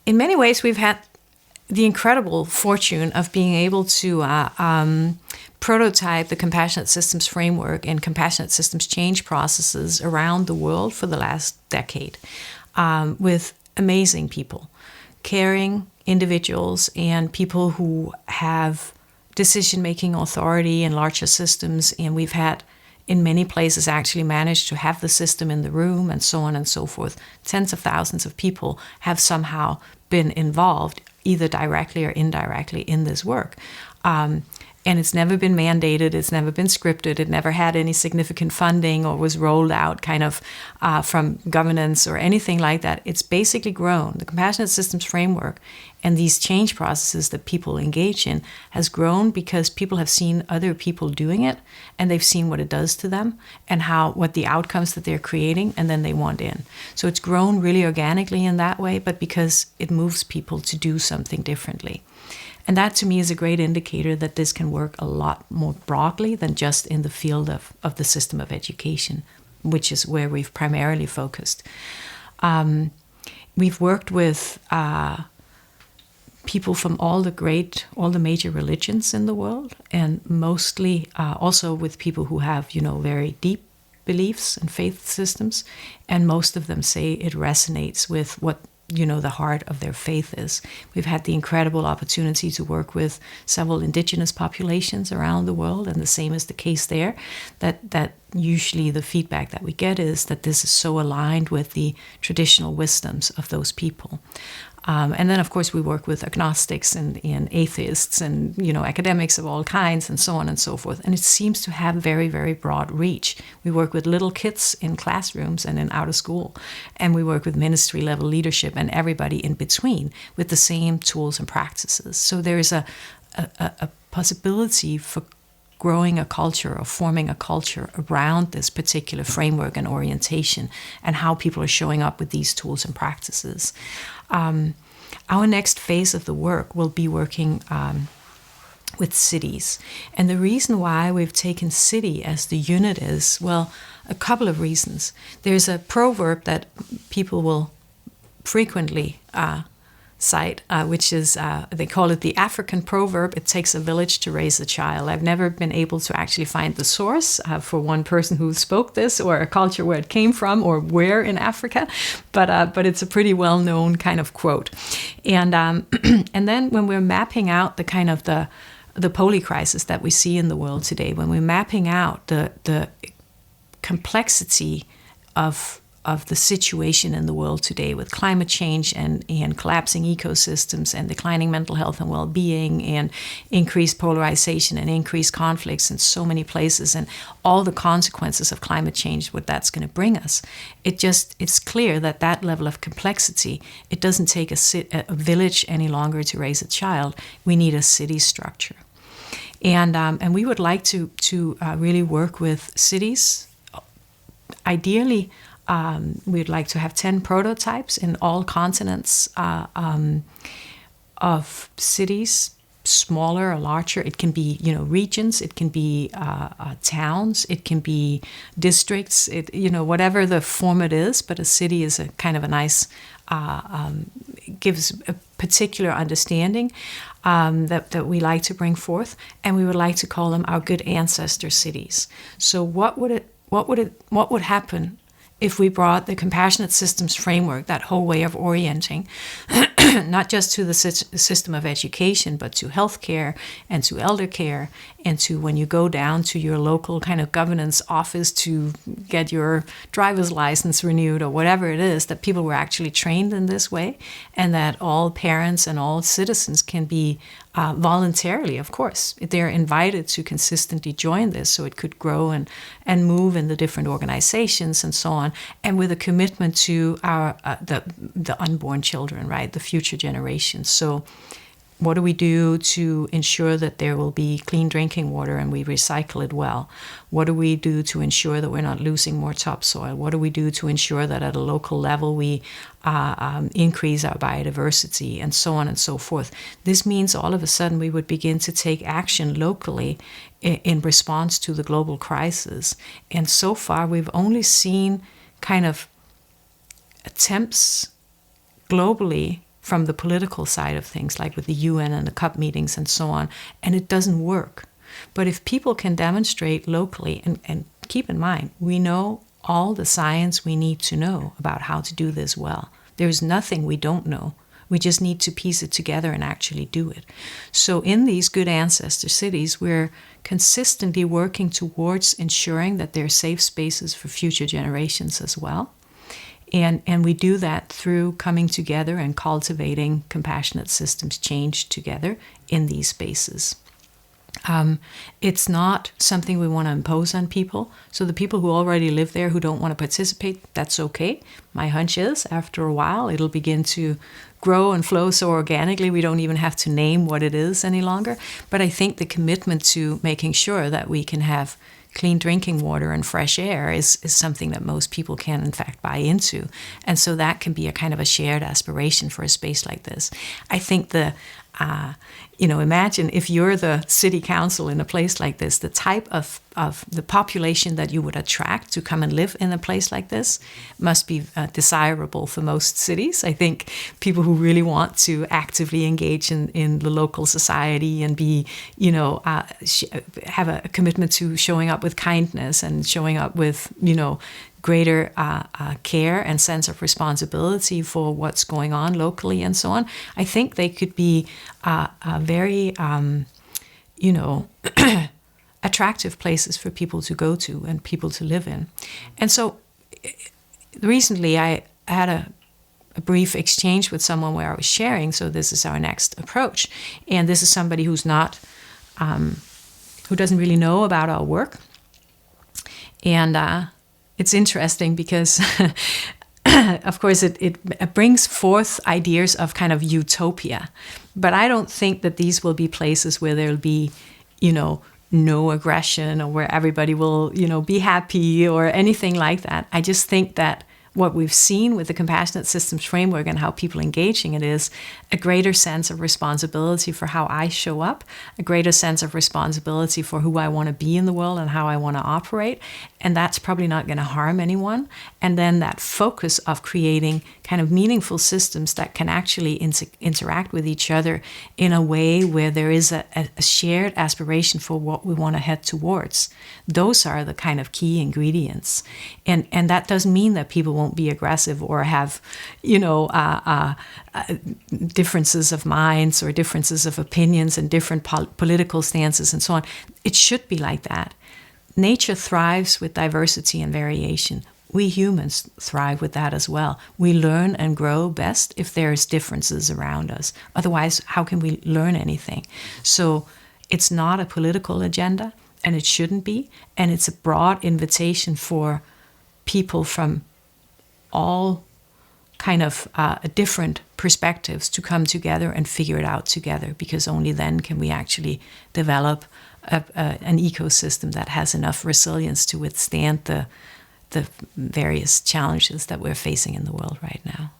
in many ways, we've had the incredible fortune of being able to prototype the compassionate systems framework and compassionate systems change processes around the world for the last decade with amazing people, caring individuals and people who have decision-making authority in larger systems. And we've had, in many places, actually managed to have the system in the room and so on and so forth. Tens of thousands of people have somehow been involved, either directly or indirectly, in this work. And it's never been mandated, it's never been scripted, it never had any significant funding or was rolled out kind of from governance or anything like that. It's basically grown. The Compassionate Systems Framework and these change processes that people engage in has grown because people have seen other people doing it, and they've seen what it does to them and what the outcomes that they're creating, and then they want in. So it's grown really organically in that way, but because it moves people to do something differently. And that, to me, is a great indicator that this can work a lot more broadly than just in the field of the system of education, which is where we've primarily focused. We've worked with people from all the major religions in the world, and mostly also with people who have, very deep beliefs and faith systems, and most of them say it resonates with what the heart of their faith is. We've had the incredible opportunity to work with several indigenous populations around the world, and the same is the case there, that usually the feedback that we get is that this is so aligned with the traditional wisdoms of those people. And then, of course, we work with agnostics and atheists and, academics of all kinds and so on and so forth. And it seems to have very, very broad reach. We work with little kids in classrooms and in out of school. And we work with ministry level leadership and everybody in between with the same tools and practices. So there is a possibility for growing a culture or forming a culture around this particular framework and orientation and how people are showing up with these tools and practices. Our next phase of the work will be working with cities. And the reason why we've taken city as the unit is, well, a couple of reasons. There's a proverb that people will frequently cite, which is, they call it the African proverb, it takes a village to raise a child. I've never been able to actually find the source for one person who spoke this or a culture where it came from or where in Africa, but it's a pretty well-known kind of quote. And and then when we're mapping out the kind of the polycrisis that we see in the world today, when we're mapping out the complexity of the situation in the world today with climate change and collapsing ecosystems and declining mental health and well-being and increased polarization and increased conflicts in so many places and all the consequences of climate change, what that's going to bring us. It's clear that level of complexity, it doesn't take a village any longer to raise a child. We need a city structure. And we would like to really work with cities, ideally. We'd like to have 10 prototypes in all continents of cities, smaller or larger. It can be, regions. It can be towns. It can be districts. Whatever the format is. But a city is a kind of a nice, gives a particular understanding that we like to bring forth, and we would like to call them our good ancestor cities. So what would happen if we brought the compassionate systems framework, that whole way of orienting, not just to the system of education, but to healthcare and to elder care and to when you go down to your local kind of governance office to get your driver's license renewed or whatever it is, that people were actually trained in this way, and that all parents and all citizens can be voluntarily, of course, they're invited to consistently join this so it could grow and move in the different organizations and so on, and with a commitment to our the unborn children, right, the future generations. So what do we do to ensure that there will be clean drinking water and we recycle it well? What do we do to ensure that we're not losing more topsoil? What do we do to ensure that at a local level we increase our biodiversity and so on and so forth? This means all of a sudden we would begin to take action locally in response to the global crisis. And so far we've only seen kind of attempts globally from the political side of things, like with the UN and the CUP meetings and so on, and it doesn't work. But if people can demonstrate locally, and keep in mind, we know all the science we need to know about how to do this well. There's nothing we don't know. We just need to piece it together and actually do it. So in these good ancestor cities, we're consistently working towards ensuring that there are safe spaces for future generations as well. And we do that through coming together and cultivating compassionate systems change together in these spaces. It's not something we want to impose on people. So the people who already live there who don't want to participate, that's okay. My hunch is after a while it'll begin to grow and flow so organically we don't even have to name what it is any longer. But I think the commitment to making sure that we can have clean drinking water and fresh air is something that most people can in fact buy into. And so that can be a kind of a shared aspiration for a space like this. I think imagine if you're the city council in a place like this, the type of the population that you would attract to come and live in a place like this must be desirable for most cities. I think people who really want to actively engage in the local society and be, have a commitment to showing up with kindness and showing up with, greater care and sense of responsibility for what's going on locally and so on. I think they could be very, attractive places for people to go to and people to live in. And so recently I had a brief exchange with someone where I was sharing, so this is our next approach. And this is somebody who's not, who doesn't really know about our work. And it's interesting because, of course, it brings forth ideas of kind of utopia. But I don't think that these will be places where there'll be, no aggression or where everybody will, be happy or anything like that. I just think that what we've seen with the compassionate systems framework and how people engaging it is a greater sense of responsibility for how I show up, a greater sense of responsibility for who I want to be in the world and how I want to operate. And that's probably not going to harm anyone. And then that focus of creating kind of meaningful systems that can actually interact with each other in a way where there is a shared aspiration for what we want to head towards. Those are the kind of key ingredients. And that doesn't mean that people won't be aggressive or have, differences of minds or differences of opinions and different political stances and so on. It should be like that. Nature thrives with diversity and variation. We humans thrive with that as well. We learn and grow best if there's differences around us. Otherwise, how can we learn anything? So it's not a political agenda, and it shouldn't be. And it's a broad invitation for people from all kind of different perspectives to come together and figure it out together, because only then can we actually develop an ecosystem that has enough resilience to withstand the various challenges that we're facing in the world right now.